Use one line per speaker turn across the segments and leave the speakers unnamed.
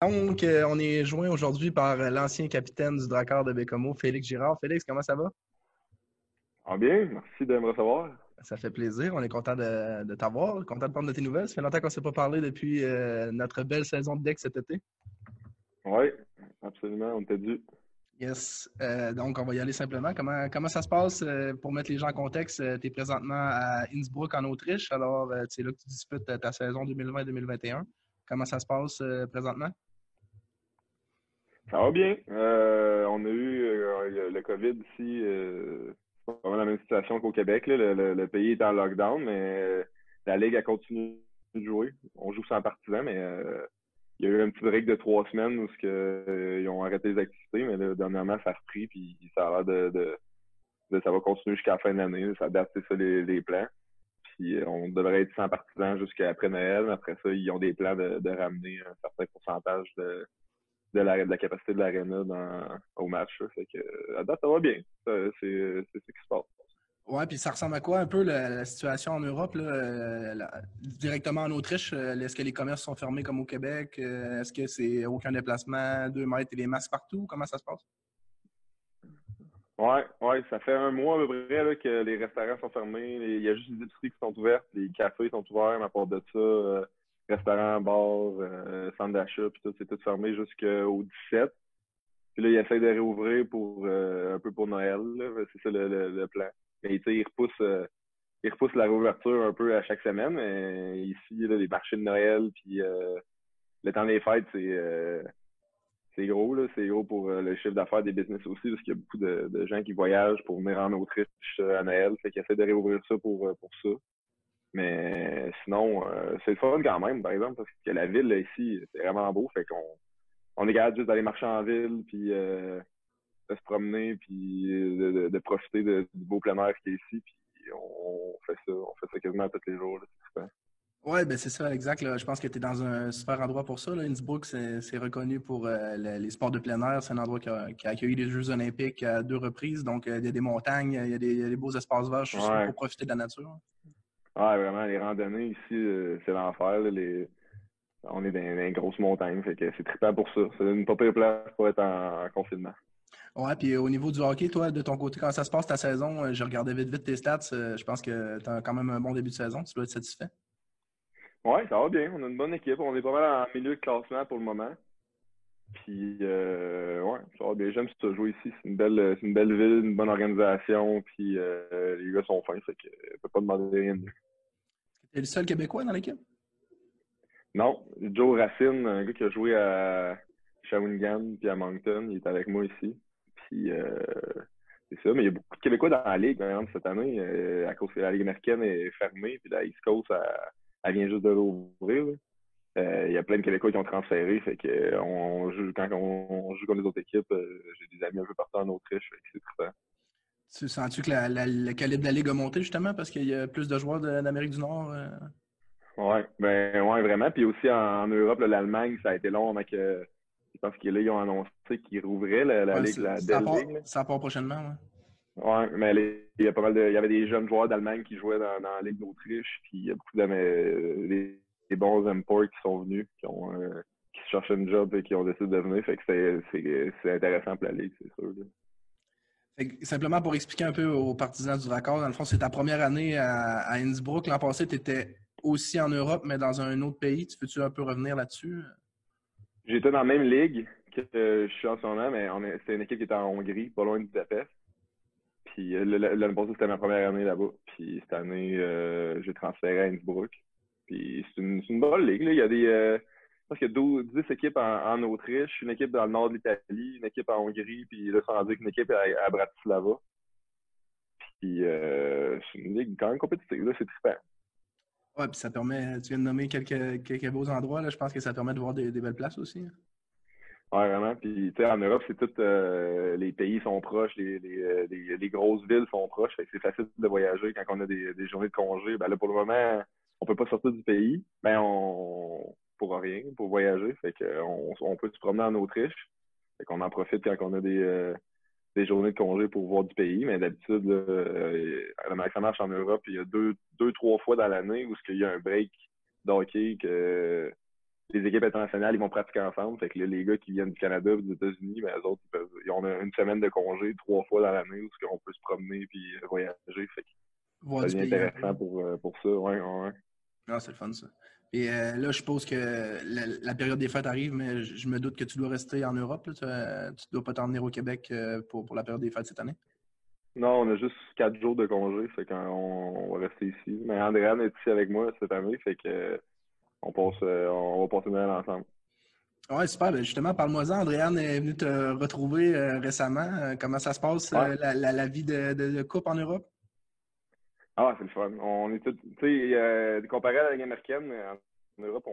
Donc, on est joint aujourd'hui par l'ancien capitaine du Drakkar de Bécomo, Félix Girard. Félix, comment ça va?
Ah bien, merci de me recevoir.
Ça fait plaisir. On est content de t'avoir, content de prendre de tes nouvelles. Ça fait longtemps qu'on ne s'est pas parlé depuis notre belle saison de deck cet été.
Oui, absolument, on t'a dû.
Yes. Donc, on va y aller simplement. Comment ça se passe pour mettre les gens en contexte? Tu es présentement à Innsbruck, en Autriche. Alors, c'est là que tu disputes ta saison 2020-2021. Comment ça se passe présentement?
Ça va bien. On a eu le COVID ici. C'est pas vraiment la même situation qu'au Québec. Là. Le pays est en lockdown, mais la Ligue a continué de jouer. On joue sans partisans, mais il y a eu un petit break de 3 semaines où ils ont arrêté les activités, mais là, dernièrement, ça a repris, puis ça a l'air ça va continuer jusqu'à la fin de l'année. Ça date, c'est ça les plans. Puis on devrait être sans partisans jusqu'à après Noël. Après ça, ils ont des plans de ramener un certain pourcentage de la capacité de l'aréna au match. Là. Fait que, à date, ça va bien. C'est ce qui se passe.
Ouais, puis ça ressemble à quoi un peu la situation en Europe, là, directement en Autriche? Est-ce que les commerces sont fermés comme au Québec? Est-ce que c'est aucun déplacement, 2 mètres et des masques partout? Comment ça se passe?
Ouais, ça fait un mois à peu près là, que les restaurants sont fermés. Il y a juste les épiceries qui sont ouvertes, les cafés sont ouverts, mais à part de ça, restaurants, bars, centres d'achat, puis tout, c'est tout fermé jusqu'au 17. Puis là, ils essayent de réouvrir pour un peu pour Noël. Là. C'est ça le plan. Mais tu sais, ils repoussent la réouverture un peu à chaque semaine. Mais ici, là, les marchés de Noël, puis le temps des fêtes, c'est gros, là. C'est gros pour le chiffre d'affaires des business aussi, parce qu'il y a beaucoup de gens qui voyagent pour venir en Autriche à Noël. Fait qu'ils essaient de réouvrir ça pour ça. Mais sinon, c'est le fun quand même, par exemple, parce que la ville, là, ici, c'est vraiment beau. Fait qu'on est capable juste d'aller marcher en ville, puis de se promener, puis de profiter du beau plein air qui est ici. Puis on fait ça quasiment tous les jours. Là, c'est super.
Ouais, ben c'est ça, exact. Là. Je pense que tu es dans un super endroit pour ça. Là. Innsbruck, c'est reconnu pour les sports de plein air. C'est un endroit qui a accueilli les Jeux olympiques à 2 reprises. Donc, il y a des montagnes, il y a des beaux espaces verts, je suis sûr, pour
Ouais.
profiter de la nature.
Ouais, vraiment, les randonnées ici, c'est l'enfer. Là, on est dans les grosses montagnes, fait que c'est trippant pour ça. C'est une pas pire place pour être en confinement.
Ouais, puis au niveau du hockey, toi, de ton côté, quand ça se passe ta saison, j'ai regardé vite tes stats. Je pense que tu as quand même un bon début de saison. Tu dois être satisfait.
Ouais, ça va bien. On a une bonne équipe. On est pas mal en milieu de classement pour le moment. Puis, ouais, ça va bien. J'aime ça jouer ici. C'est une belle ville, une bonne organisation. Puis, les gars sont fins, fait que ne peut pas demander rien de mieux.
Tu es le seul Québécois dans l'équipe?
Non, Joe Racine, un gars qui a joué à Shawinigan puis à Moncton, il est avec moi ici. Puis c'est ça, mais il y a beaucoup de Québécois dans la Ligue, par exemple, cette année, à cause que la Ligue américaine est fermée, puis la East Coast, elle vient juste de l'ouvrir. Là. Il y a plein de Québécois qui ont transféré, fait que quand on joue contre les autres équipes, j'ai des amis un peu partout en Autriche, fait que c'est trippant.
Tu sens-tu que le calibre de la Ligue a monté justement parce qu'il y a plus de joueurs d'Amérique du Nord?
Ouais, ben ouais, vraiment. Puis aussi en Europe, là, l'Allemagne, ça a été long avant que. Je pense que là, ils ont annoncé qu'ils rouvraient la
Ouais,
Ligue, la
ça
Dell
part,
League. Là.
ça part prochainement, ouais.
Ouais, mais il y a pas mal il y avait des jeunes joueurs d'Allemagne qui jouaient dans la Ligue d'Autriche, puis il y a beaucoup des bons imports qui sont venus, qui se cherchaient une job et qui ont décidé de venir. Fait que c'est intéressant pour la Ligue, c'est sûr. Là.
Fait que, simplement pour expliquer un peu aux partisans du Drakkar, dans le fond, c'est ta première année à Innsbruck. L'an passé, tu étais aussi en Europe, mais dans un autre pays. Tu peux-tu un peu revenir là-dessus?
J'étais dans la même ligue que je suis en ce moment, mais c'était une équipe qui était en Hongrie, pas loin de Budapest. Puis l'année passée, c'était ma première année là-bas. Puis cette année, j'ai transféré à Innsbruck. Puis c'est une bonne ligue. Là. Il y a je pense qu'il y a 10 équipes en Autriche, une équipe dans le nord de l'Italie, une équipe en Hongrie, puis là, ça en dit qu'une équipe à Bratislava. Puis c'est une ligue quand même compétitive. Là, c'est trippant.
Ouais, puis ça permet, tu viens de nommer quelques beaux endroits. Là, je pense que ça permet de voir des belles places aussi.
Ouais, vraiment. Puis, tu sais, en Europe, c'est tout, les pays sont proches, les grosses villes sont proches. Fait que c'est facile de voyager quand on a des journées de congé. Ben là, pour le moment, on peut pas sortir du pays. Ben, pour rien, pour voyager. Fait que, on peut se promener en Autriche. Fait qu'on en profite quand on a des journées de congé pour voir du pays. Mais d'habitude, là, ça marche en Europe. Il y a deux, trois fois dans l'année où il y a un break d'hockey que les équipes internationales, ils vont pratiquer ensemble. Fait que là, les gars qui viennent du Canada ou des États-Unis, ben, eux autres, ils ont une semaine de congé 3 fois dans l'année où on peut se promener puis voyager. Fait que
Voir
ça
du
devient
pays un peu.
intéressant pour ça. Ouais, ouais.
Ah, c'est le fun, ça. Et là, je suppose que la période des fêtes arrive, mais je me doute que tu dois rester en Europe. Là. Tu ne dois pas t'en venir au Québec pour la période des fêtes cette année.
Non, on a juste 4 jours de congé, fait qu'on on va rester ici. Mais Andréane est ici avec moi cette année, fait que on va passer Noël ensemble.
Oui, super. Ben, justement, parle-moi-en. Andréane est venue te retrouver récemment. Comment ça se passe,
Ouais.
la vie de couple en Europe?
Ah, c'est le fun. On est tous, tu sais, comparé à la Ligue américaine, en Europe,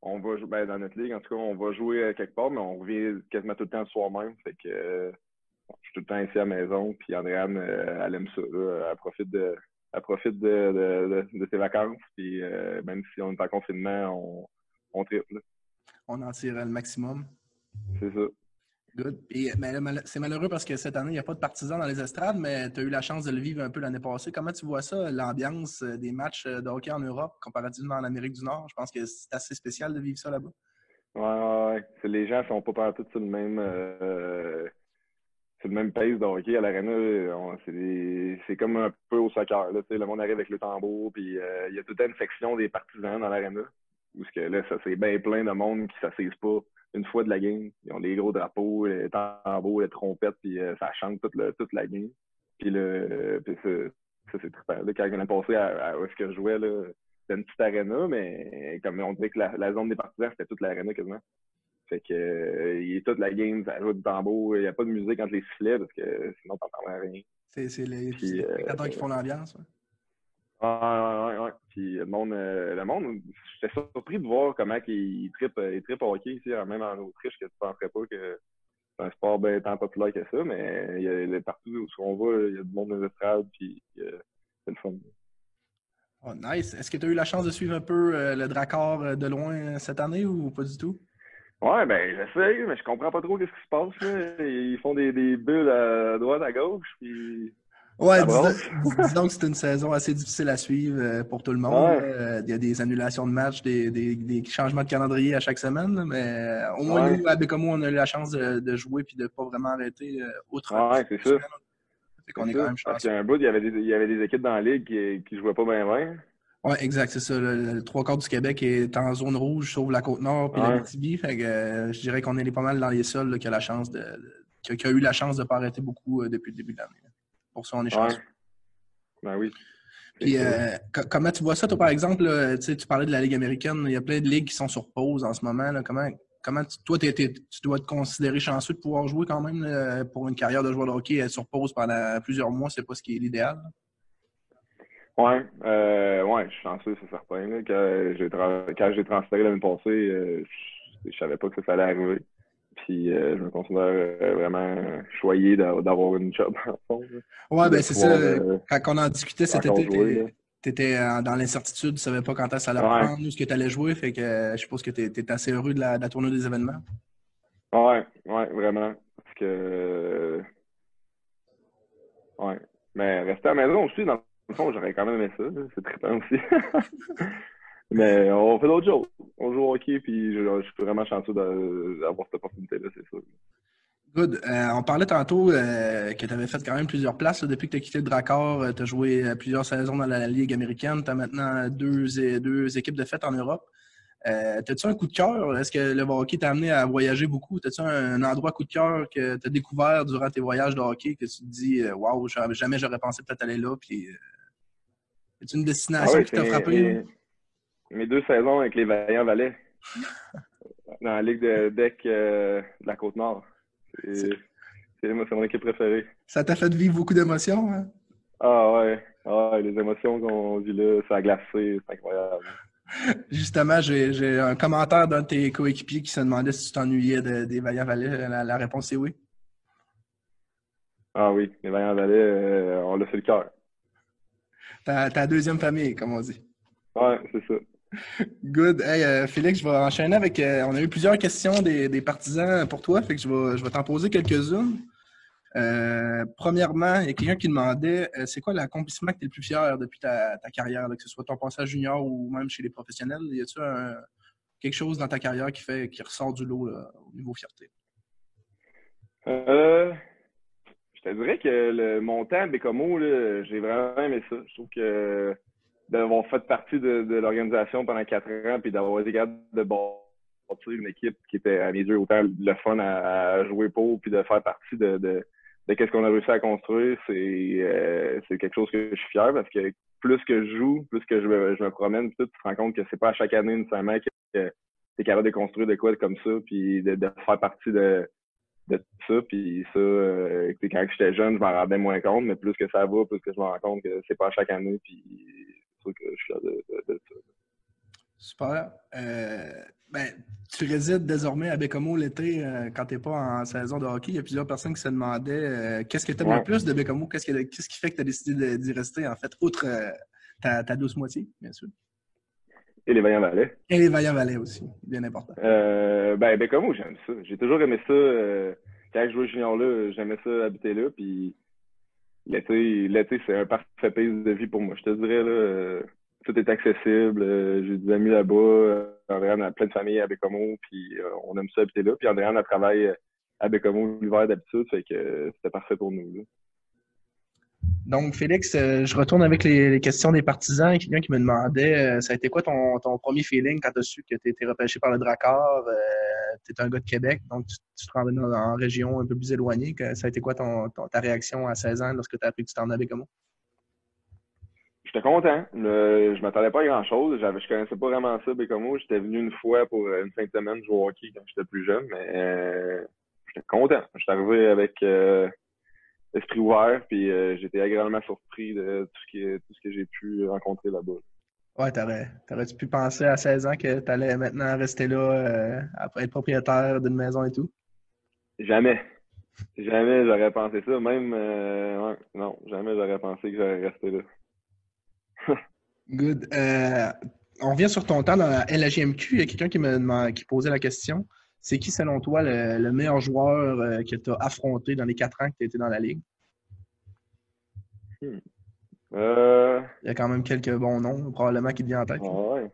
on va jouer, ben, dans notre ligue, en tout cas, on va jouer quelque part, mais on revient quasiment tout le temps le soir même. Fait que je suis tout le temps ici à la maison, puis Andréane, elle aime ça. Là. Elle profite de ses vacances, puis même si on est en confinement, on tripe. Là.
On en tire le maximum.
C'est ça.
Good. Et, mais là, c'est malheureux parce que cette année, il n'y a pas de partisans dans les estrades, mais tu as eu la chance de le vivre un peu l'année passée. Comment tu vois ça, l'ambiance des matchs de hockey en Europe comparativement en Amérique du Nord? Je pense que c'est assez spécial de vivre ça là-bas.
Ouais, ouais, ouais. Les gens sont pas partout sur le même pace de hockey à l'arena. C'est comme un peu au soccer. Là, le monde arrive avec le tambour, puis il y a toute une section des partisans dans l'arena. Où que, là, ça c'est bien plein de monde qui ne s'assise pas une fois de la game. Ils ont des gros drapeaux, les tambours, les trompettes, puis ça chante toute la game. Puis ça c'est trippant. Là, quand on a passé à où est-ce que je jouais, là, c'était une petite arena, mais comme on dirait que la zone des partisans, c'était toute l'arena quasiment. Fait que il est toute la game, ça joue du tambour, il n'y a pas de musique entre les sifflets parce que sinon t'entends rien.
C'est
Puis
les spectateurs qui font l'ambiance. Ouais.
ouais. Puis le monde, j'étais surpris de voir comment il trippe au hockey ici, même en Autriche, que tu penserais pas que c'est un sport bien tant populaire que ça, mais partout où on va, il y a du monde dans les estrades, puis c'est le fun.
Oh, nice. Est-ce que tu as eu la chance de suivre un peu le Dracor de loin cette année ou pas du tout?
Ouais, ben j'essaie, mais je comprends pas trop ce qui se passe, là. Ils font des bulles à droite, à gauche, puis
Ouais,
ça brasse.
disons que c'est une saison assez difficile à suivre pour tout le monde.
Ouais,
Là. Il y a des annulations de matchs, des changements de calendrier à chaque semaine, là, mais au moins
ouais,
nous, à Bécomo, on a eu la chance de jouer et de ne pas vraiment arrêter outre
ouais, c'est ça.
semaine. Fait qu'on
C'est
est
ça.
quand même
Parce
chanceux.
qu'il y a un bout, il y avait des équipes dans la ligue qui jouaient pas bien bien.
Ouais, exact, c'est ça. Le trois quarts du Québec est en zone rouge, sauf la Côte-Nord et
Ouais,
l'Abitibi. Fait que je dirais qu'on est pas mal dans les seuls là, qui a la chance qui a eu la chance de ne pas arrêter beaucoup depuis le début de l'année. Pour ça, on est
ouais,
chanceux.
ben oui, c'est
Puis,
cool.
comment tu vois ça, toi, par exemple, là, tu parlais de la Ligue américaine, il y a plein de ligues qui sont sur pause en ce moment. Là. Comment toi, tu dois te considérer chanceux de pouvoir jouer quand même là, pour une carrière de joueur de hockey, être sur pause pendant plusieurs mois, c'est pas ce qui est l'idéal.
Ouais, ouais, je suis chanceux, c'est certain. Là, quand j'ai transféré l'année passée, je savais pas que ça allait arriver. Puis je me considère vraiment choyé d'avoir une job en fond, là.
Ouais,
Puis de
ben c'est ça.
pouvoir
Quand on en discutait cet
encore
été,
jouer. Là.
tu étais dans l'incertitude, tu savais pas quand ça allait
Ouais,
reprendre, où ce que tu allais jouer. Fait que je suppose que tu es assez heureux de la tournée des événements.
ouais, vraiment. Parce que ouais. Mais rester à la maison aussi, dans le fond, j'aurais quand même aimé ça. Là. C'est trippant aussi. Mais on fait d'autres choses. On joue au hockey, puis je suis vraiment chanceux d'avoir cette opportunité-là, c'est sûr.
Good. On parlait tantôt que tu avais fait quand même plusieurs places là, depuis que tu as quitté le Dracor. Tu as joué plusieurs saisons dans la Ligue américaine. Tu as maintenant deux équipes de fête en Europe. T'as-tu un coup de cœur? Est-ce que le hockey t'a amené à voyager beaucoup? T'as-tu un endroit coup de cœur que tu as découvert durant tes voyages de hockey que tu te dis waouh, jamais j'aurais pensé peut-être aller là? Puis, as-tu une
Ah
destination
oui,
qui
c'est
t'a frappé? Là?
mes 2 saisons avec les Vaillants Valais dans la Ligue de deck de la Côte-Nord. C'est
C'est-
c'est mon équipe préférée.
Ça t'a fait vivre beaucoup d'émotions? Hein?
Ah ouais, les émotions qu'on vit là, ça a glacé, c'est incroyable.
Justement, j'ai un commentaire d'un de tes coéquipiers qui se demandait si tu t'ennuyais des Vaillants Valais. La réponse est oui.
Ah oui, les Vaillants Valais, on l'a fait le cœur.
Ta deuxième famille, comme on dit.
Ouais, c'est ça.
Good. Hey, Félix, je vais enchaîner avec. On a eu plusieurs questions des partisans pour toi, fait que je vais t'en poser quelques-unes. Premièrement, il y a quelqu'un qui demandait c'est quoi l'accomplissement que tu es le plus fier depuis ta carrière, là, que ce soit ton passage junior ou même chez les professionnels? Y a-tu quelque chose dans ta carrière qui ressort du lot là, au niveau fierté?
Je te dirais que mon temps à Bécomo, là, j'ai vraiment aimé ça. Je trouve que d'avoir fait partie de l'organisation pendant 4 ans puis d'avoir été capable de bâtir une équipe qui était, à mes yeux, autant le fun à jouer pour puis de faire partie de qu'est-ce qu'on a réussi à construire, c'est quelque chose que je suis fier parce que plus que je joue, plus que je me promène, puis tout, tu te rends compte que c'est pas à chaque année nécessairement que tu es capable de construire de quoi comme ça puis de faire partie de tout ça. Puis ça, quand j'étais jeune, je m'en rendais moins compte, mais plus que ça va, plus que je me rends compte que c'est pas à chaque année. Puis c'est sûr que je suis fier de ça.
Super. Ben, tu résides désormais à Bécomo l'été quand tu n'es pas en saison de hockey. Il y a plusieurs personnes qui se demandaient qu'est-ce que tu aimes le plus de Bécomo? Qu'est-ce qui fait que tu as décidé d'y rester, en fait, outre ta douce moitié, bien sûr.
Et les Vaillants-Valais.
Et les Vaillants-Valais aussi, bien important.
Ben, Bécomo, j'aime ça. J'ai toujours aimé ça. Quand je jouais junior là, j'aimais ça habiter là. Puis l'été, c'est un parfait pays de vie pour moi. Je te dirais, là, tout est accessible. J'ai des amis là-bas. Andréane a plein de familles à Bécomo. Puis on aime ça habiter là. Puis Andréane a travaillé à Bécomo l'hiver d'habitude. Fait que c'était parfait pour nous, là.
Donc, Félix, je retourne avec les questions des partisans. Il y a quelqu'un qui me demandait, ça a été quoi ton premier feeling quand tu as su que tu étais repêché par le Drakkar? Tu es un gars de Québec, donc tu te rendais en région un peu plus éloignée. Ça a été quoi ta réaction à 16 ans lorsque tu as appris que tu t'en avais comment?
J'étais content. Je m'attendais pas à grand-chose. Je connaissais pas vraiment ça, Bécomo. J'étais venu une fois pour une fin de semaine jouer au hockey quand j'étais plus jeune, mais j'étais content. J'étais arrivé avec esprit ouvert, puis j'étais agréablement surpris de tout ce que j'ai pu rencontrer là-bas.
Ouais, t'aurais-tu pu penser à 16 ans que tu allais maintenant rester là après être propriétaire d'une maison et tout?
Jamais. Jamais j'aurais pensé ça. Même, ouais, non, jamais j'aurais pensé que j'aurais resté là.
Good. On revient sur ton temps dans la LHJMQ. Il y a quelqu'un qui posait la question. C'est qui, selon toi, le meilleur joueur que tu as affronté dans les 4 ans que tu étais dans la Ligue?
Hmm.
Il y a quand même quelques bons noms, probablement, qui te viennent en tête.
Ouais.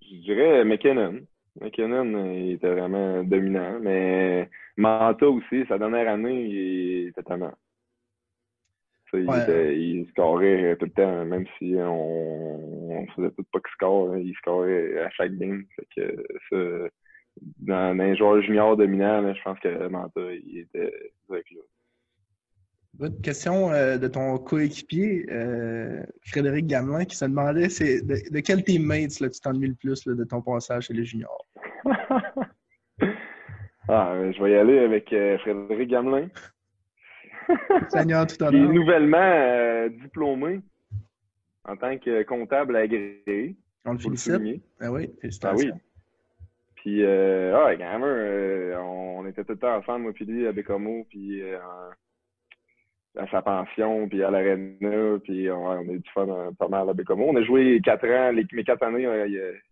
Je dirais McKinnon. McKinnon, il était vraiment dominant, mais Manta aussi, sa dernière année, il était tellement. Il scorait tout le temps, même si on faisait tout pas qu'il score, hein, il scorait à chaque game. Fait que ça, dans un joueur junior dominant, là, je pense que Manta, il était direct là.
Une question de ton coéquipier, Frédéric Gamelin, qui se demandait de quel teammate là, tu t'ennuies le plus là, de ton passage chez les juniors?
Je vais y aller avec Frédéric Gamelin.
Seigneur tout à
Qui est
l'heure.
nouvellement diplômé en tant que comptable agréé.
On le félicite. Ah oui, félicitations.
Ah oui. Puis, Gamer, on était tout le temps ensemble, moi puis lui, à Bécomo, puis à sa pension, puis à l'Arena, puis on a eu du fun pas mal à Bécomo. On a joué 4 ans, mes 4 années,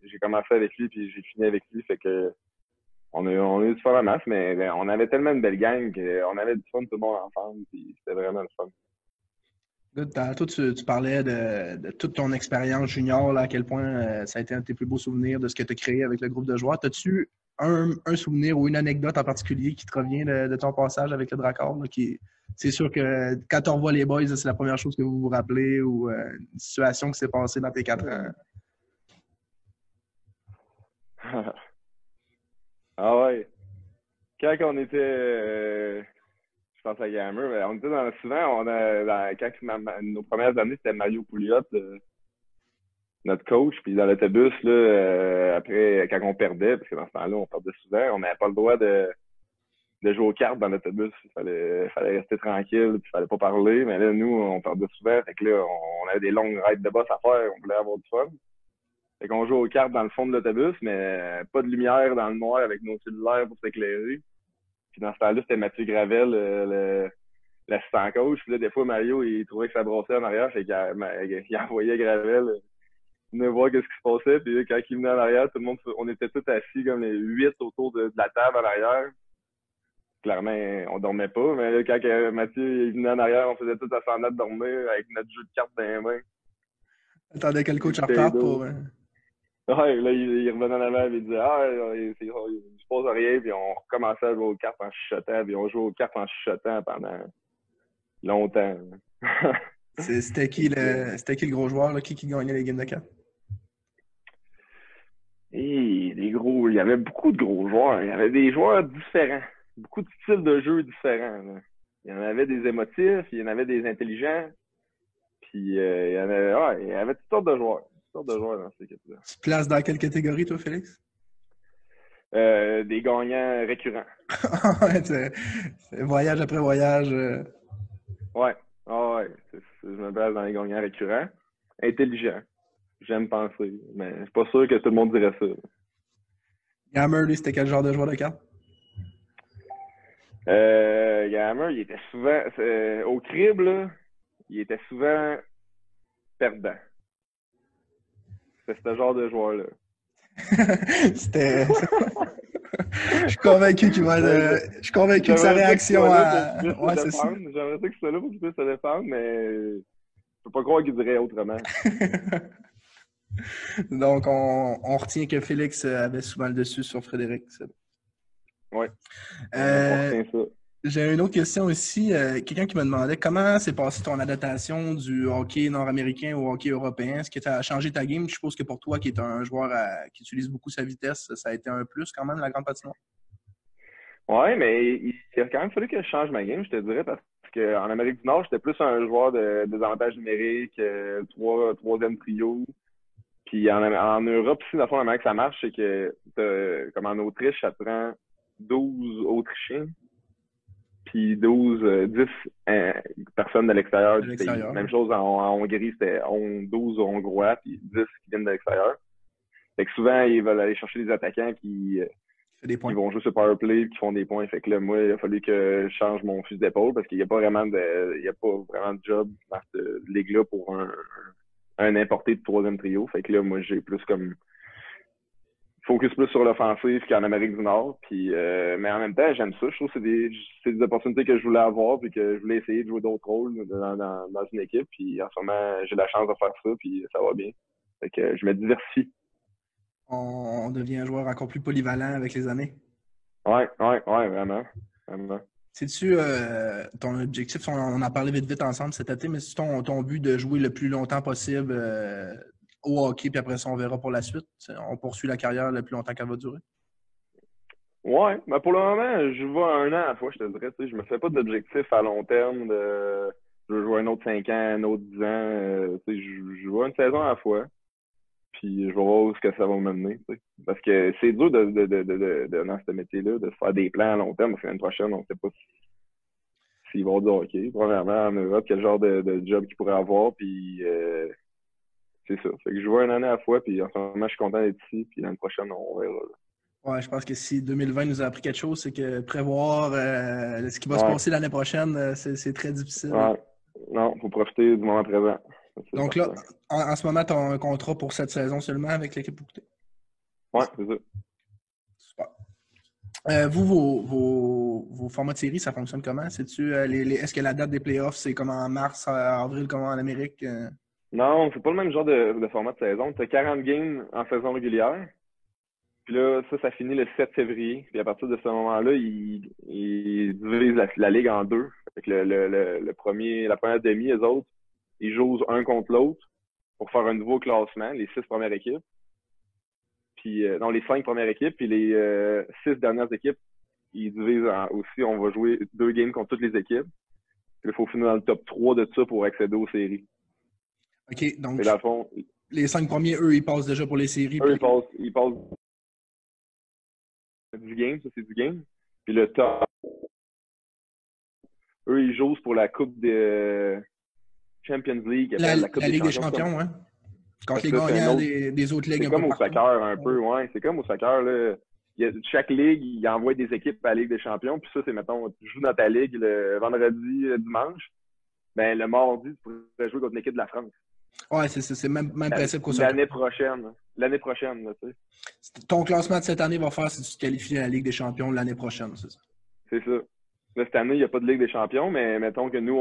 j'ai commencé avec lui, puis j'ai fini avec lui, fait que on a eu du fun en masse, mais on avait tellement une belle gang qu'on avait du fun tout le monde ensemble, puis c'était vraiment le fun.
Good. Tantôt, tu parlais de toute ton expérience junior, là, à quel point ça a été un de tes plus beaux souvenirs de ce que tu as créé avec le groupe de joueurs. As-tu un souvenir ou une anecdote en particulier qui te revient de ton passage avec le Drakkar? C'est sûr que quand tu revois les boys, c'est la première chose que vous vous rappelez ou une situation qui s'est passée dans tes 4 ans.
Ah ouais. Quand on était, je pense à Gamer, on était souvent, nos premières années, c'était Mario Pouliot, notre coach, puis dans l'autobus, là, après, quand on perdait, parce que dans ce temps-là, on perdait souvent, on n'avait pas le droit de jouer aux cartes dans l'autobus. Il fallait rester tranquille, puis il fallait pas parler, mais là, nous, on perdait souvent, fait que là, on avait des longues raids de boss à faire, on voulait avoir du fun. Fait qu'on joue aux cartes dans le fond de l'autobus, mais pas de lumière dans le noir avec nos cellulaires pour s'éclairer. Puis dans ce temps-là, c'était Mathieu Gravel, l'assistant coach. Puis là, des fois, Mario, il trouvait que ça brossait en arrière, fait qu'il envoyait Gravel venir voir qu'est-ce qui se passait. Puis là, quand il venait en arrière, tout le monde, on était tous assis comme les 8 autour de la table en arrière. Clairement, on dormait pas, mais là, quand Mathieu il venait en arrière, on faisait tout à semblant de dormir avec notre jeu de cartes dans les mains.
Attendez que le coach en reparte pour...
Ouais, là, il revenait en avant et il disait ah, il se passe rien, puis on recommençait à jouer aux cartes en chuchotant, puis on jouait aux cartes en chuchotant pendant longtemps.
C'était qui le gros joueur, là, qui gagnait les games de cartes?
Et les gros, il y avait beaucoup de gros joueurs. Il y avait des joueurs différents, beaucoup de styles de jeu différents, là. Il y en avait des émotifs, il y en avait des intelligents, puis il y avait toutes sortes de joueurs. Toutes sortes de joueurs dans cette équipe-là.
Tu te places dans quelle catégorie, toi, Félix?
Des gagnants récurrents.
Ouais, c'est voyage après voyage.
Ouais. Ah ouais. Je me base dans les gagnants récurrents. Intelligents. J'aime penser. Mais je suis pas sûr que tout le monde dirait ça.
Gammer, lui, c'était quel genre de joueur de cartes?
Gammer, il était souvent. Au crible, là, il était souvent perdant. C'était ce genre de joueur-là.
C'était. Je suis convaincu qu'il va. Je suis convaincu que sa réaction à. Ouais, c'est ça.
J'aimerais ça qu'il soit là pour qu'il puisse se défendre, mais je peux pas croire qu'il dirait autrement.
Donc, on retient que Félix avait souvent le dessus sur Frédéric.
Oui. On retient ça.
J'ai une autre question aussi. Quelqu'un qui me demandait comment s'est passée ton adaptation du hockey nord-américain au hockey européen. Est-ce que tu as changé ta game? Je suppose que pour toi, qui est un joueur qui utilise beaucoup sa vitesse, ça a été un plus quand même, la grande patinoire.
Oui, mais il a quand même fallu que je change ma game, je te dirais, parce qu'en Amérique du Nord, j'étais plus un joueur de désavantage numérique, troisième trio. Puis en Europe, aussi, dans le fond, la manière que ça marche, c'est que comme en Autriche, ça te prend 12 Autrichiens, puis 10 personnes de l'extérieur du pays. Même chose en Hongrie, c'était 12 Hongrois, puis 10 qui viennent de l'extérieur. Fait que souvent, ils veulent aller chercher des attaquants qui vont jouer sur powerplay et qui font des points. Fait que là, moi, il a fallu que je change mon fusil d'épaule parce qu'il n'y a pas vraiment de job dans cette ligue-là pour un importé de troisième trio. Fait que là, moi, j'ai plus comme focus plus sur l'offensive qu'en Amérique du Nord. Puis, mais en même temps, j'aime ça. Je trouve que c'est des opportunités que je voulais avoir puis que je voulais essayer de jouer d'autres rôles dans une équipe. Puis en ce moment, j'ai la chance de faire ça puis ça va bien. Fait que je me diversifie.
On devient un joueur encore plus polyvalent avec les années.
Ouais, vraiment.
C'est-tu ton objectif, on en a parlé vite ensemble cet été, mais c'est ton but de jouer le plus longtemps possible au hockey, puis après ça, on verra pour la suite? On poursuit la carrière le plus longtemps qu'elle va durer?
Ouais, mais pour le moment, je vais 1 an à la fois, je te dirais. Je me fais pas d'objectif à long terme de je veux jouer un autre 5 ans, un autre 10 ans. Je vois une saison à la fois. Puis je vais voir où ce que ça va me mener. Parce que c'est dur dans ce métier-là de se faire des plans à long terme. Parce que l'année prochaine, on ne sait pas s'il va y avoir du hockey. Premièrement, en Europe, quel genre de job qu'il pourrait avoir. Puis c'est ça. Fait que je vois 1 année à la fois. Puis en ce moment, je suis content d'être ici. Puis l'année prochaine, on verra.
Ouais, je pense que si 2020 nous a appris quelque chose, c'est que prévoir ce qui va se passer l'année prochaine, c'est très difficile.
Ouais. Non, il faut profiter du moment présent.
Donc là, en ce moment, tu as un contrat pour cette saison seulement avec l'équipe Bouqueté?
Ouais, c'est ça.
Super. Vos formats de série, ça fonctionne comment? Est-ce que la date des playoffs, c'est comme en mars, avril, comme en Amérique?
Non, c'est pas le même genre de format de saison. Tu as 40 games en saison régulière. Puis là, ça finit le 7 février. Puis à partir de ce moment-là, ils divisent la ligue en deux. Fait que la première demi, les autres, ils jouent un contre l'autre pour faire un nouveau classement, les 6 premières équipes. Puis, non, les 5 premières équipes. Puis les 6 dernières équipes, ils divisent aussi. On va jouer 2 games contre toutes les équipes. Puis il faut finir dans le top 3 de ça pour accéder aux séries.
OK, donc
dans le fond,
les 5 premiers, eux, ils passent déjà pour les séries.
Eux, ils passent du game, ça c'est du game. Puis le top, eux, ils jouent pour la Coupe de Champions League.
La Ligue des Champions, ouais. Contre les gagnants des autres ligues.
C'est comme au soccer un peu, ouais. C'est comme au soccer, là. Chaque ligue, il envoie des équipes à la Ligue des Champions. Puis ça, c'est, mettons, tu joues dans ta ligue le vendredi, dimanche. Ben, le mardi, tu pourrais jouer contre une équipe de la France.
Ouais, c'est même principe qu'au soccer.
L'année prochaine, là, tu sais.
Ton classement de cette année va faire si tu te qualifies à la Ligue des Champions l'année prochaine, c'est ça?
C'est ça. Là, cette année, il n'y a pas de Ligue des Champions, mais mettons que nous,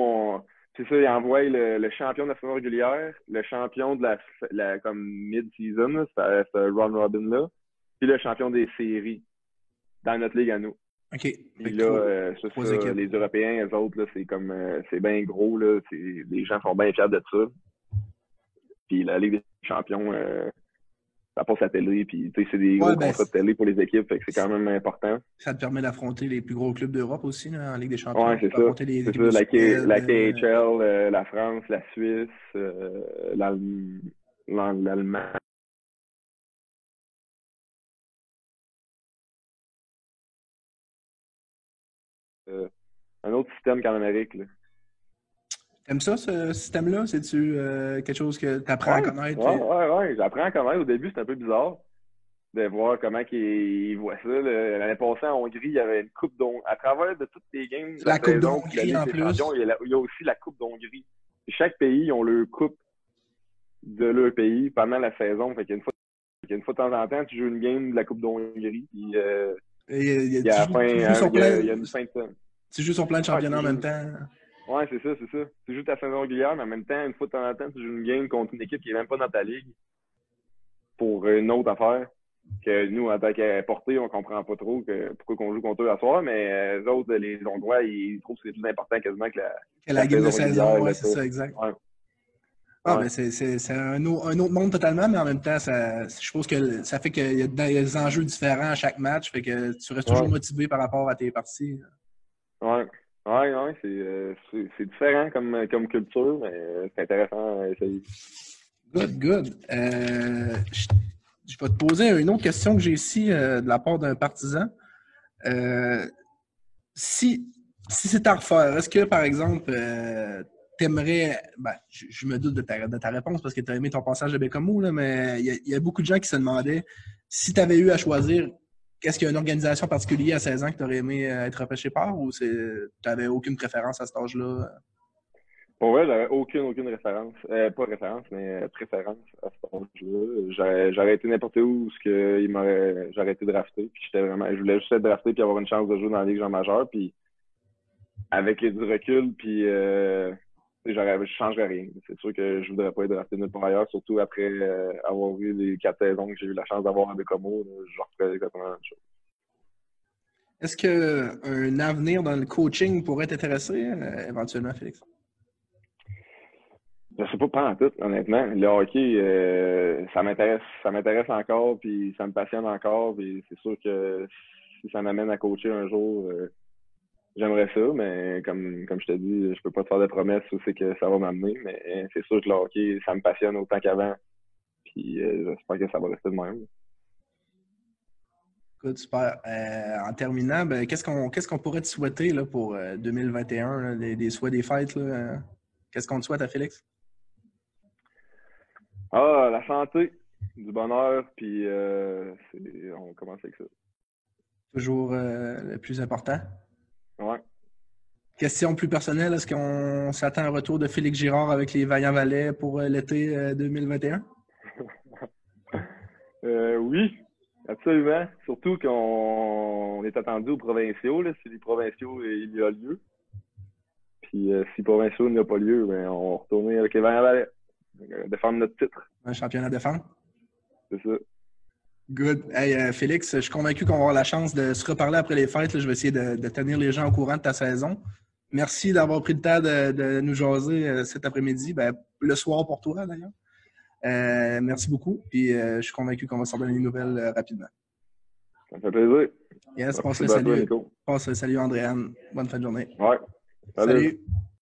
C'est ça, ils envoient le champion de la saison régulière, le champion de la comme mid-season, là, ce round robin-là, puis le champion des séries dans notre ligue à nous.
OK.
Puis là, c'est ça, les Européens, eux autres, là, c'est comme c'est bien gros, là. Les gens sont bien fiers de ça. Puis la Ligue des champions, ça passe à la télé, puis c'est des gros contrats de télé pour les équipes, fait que c'est quand même important.
Ça te permet d'affronter les plus gros clubs d'Europe aussi, là, en Ligue des champions.
Ouais, c'est ça. C'est ça, la KHL, la France, la Suisse, l'Allemagne. Un autre système qu'en Amérique, là.
T'aimes ça, ce système-là? C'est-tu quelque chose que tu apprends à connaître?
Ouais. J'apprends à connaître. Au début, c'était un peu bizarre de voir comment ils voient ça. L'année passée, en Hongrie, il y avait une coupe d'Hongrie. À travers de toutes les games de
la coupe d'Hongrie en plus.
Il y a aussi la coupe d'Hongrie. Et chaque pays, ils ont leur coupe de leur pays pendant la saison. Fait qu'il y a une fois de temps en temps, tu joues une game de la coupe d'Hongrie. Puis, il y a une fin de semaine.
Tu joues sur plein de championnats en même temps.
Ouais, c'est ça. Tu joues ta saison régulière, mais en même temps, une fois de temps en temps, tu joues une game contre une équipe qui n'est même pas dans ta ligue pour une autre affaire que nous, en tant que portés, on comprend pas trop pourquoi on joue contre eux à soir, mais eux autres, les Hongrois, ils trouvent que c'est plus important quasiment que
la game de saison. Ouais, c'est ça, exact.
Ouais.
Mais c'est un autre monde totalement, mais en même temps, je pense que ça fait qu'il y a des enjeux différents à chaque match, fait que tu restes toujours motivé par rapport à tes parties.
Ouais, c'est différent comme culture, mais c'est intéressant à essayer.
Good. Je vais te poser une autre question que j'ai ici de la part d'un partisan. Si c'est à refaire, est-ce que, par exemple, t'aimerais... je me doute de ta réponse parce que tu as aimé ton passage de Bécamo, là, mais il y a beaucoup de gens qui se demandaient si tu avais eu à choisir, est-ce qu'il y a une organisation particulière à 16 ans que tu aurais aimé être repêché par ou tu n'avais aucune préférence à cet âge-là?
Pour vrai, j'avais aucune référence. Pas référence, mais préférence à cet âge-là. J'aurais été n'importe où j'aurais été drafté. Puis je voulais juste être drafté puis avoir une chance de jouer dans la Ligue jean majeure. Puis avec du recul, puis je changerais rien. C'est sûr que je voudrais pas être drafté nulle part ailleurs, surtout après avoir vu les 4 saisons que j'ai eu la chance d'avoir à Bécamo. Je referais exactement la même chose.
Est-ce qu'un avenir dans le coaching pourrait t'intéresser éventuellement, Félix?
Je sais pas en tout, honnêtement. Le hockey, ça m'intéresse encore, puis ça me passionne encore. Puis c'est sûr que si ça m'amène à coacher un jour, j'aimerais ça, mais comme je te dis, je peux pas te faire de promesses où c'est que ça va m'amener, mais c'est sûr que le hockey, ça me passionne autant qu'avant. Puis j'espère que ça va rester de même.
Good, super. En terminant, qu'est-ce qu'on pourrait te souhaiter là, pour 2021, là, des souhaits des fêtes? Là, qu'est-ce qu'on te souhaite à Félix?
La santé, du bonheur, puis on commence avec ça.
Toujours le plus important?
Ouais.
Question plus personnelle, est-ce qu'on s'attend à un retour de Félix Girard avec les Vaillants Valets pour l'été 2021?
Oui, absolument. Surtout qu'on est attendu aux provinciaux. Là, si les provinciaux, il y a lieu. Puis si les provinciaux n'y a pas lieu, on va retourner avec les Vaillants Valets. Défendre notre titre.
Un championnat à défendre?
C'est ça.
Good. Hey, Félix, je suis convaincu qu'on va avoir la chance de se reparler après les fêtes. Là. Je vais essayer de tenir les gens au courant de ta saison. Merci d'avoir pris le temps de nous jaser cet après-midi. Le soir pour toi, d'ailleurs. Merci beaucoup. Puis je suis convaincu qu'on va s'en donner une nouvelle rapidement.
Ça me fait plaisir.
Yes, passe le salut. Passe le salut, Andréane. Bonne fin de journée.
Ouais. Salut.